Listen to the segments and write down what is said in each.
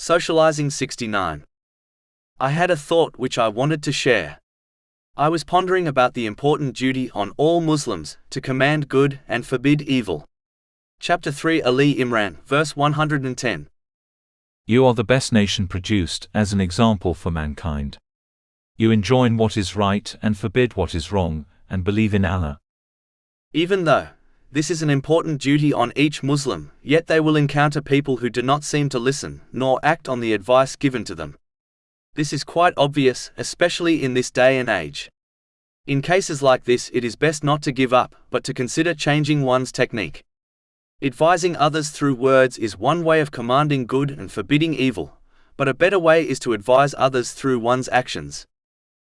Socializing 69. I had a thought which I wanted to share. I was pondering about the important duty on all Muslims to command good and forbid evil. Chapter 3 Ali Imran, verse 110. You are the best nation produced as an example for mankind. You enjoin what is right and forbid what is wrong, and believe in Allah. Even though this is an important duty on each Muslim, yet they will encounter people who do not seem to listen, nor act on the advice given to them. This is quite obvious, especially in this day and age. In cases like this, it is best not to give up, but to consider changing one's technique. Advising others through words is one way of commanding good and forbidding evil, but a better way is to advise others through one's actions.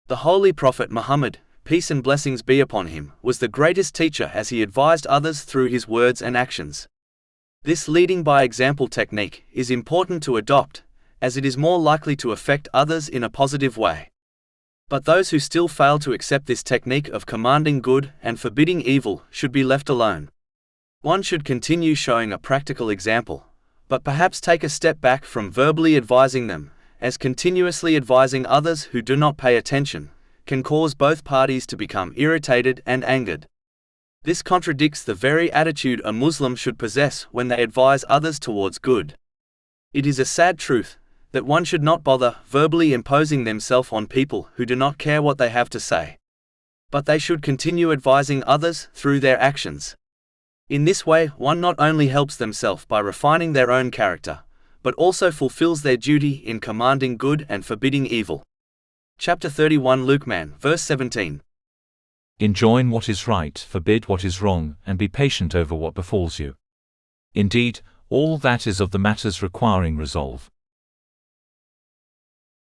The Holy Prophet Muhammad, peace and blessings be upon him, was the greatest teacher as he advised others through his words and actions. This leading by example technique is important to adopt, as it is more likely to affect others in a positive way. But those who still fail to accept this technique of commanding good and forbidding evil should be left alone. One should continue showing a practical example, but perhaps take a step back from verbally advising them, as continuously advising others who do not pay attention can cause both parties to become irritated and angered. This contradicts the very attitude a Muslim should possess when they advise others towards good. It is a sad truth that one should not bother verbally imposing themselves on people who do not care what they have to say. But they should continue advising others through their actions. In this way, one not only helps themselves by refining their own character, but also fulfills their duty in commanding good and forbidding evil. Chapter 31 Luqman, verse 17. Enjoin what is right, forbid what is wrong, and be patient over what befalls you. Indeed, all that is of the matters requiring resolve.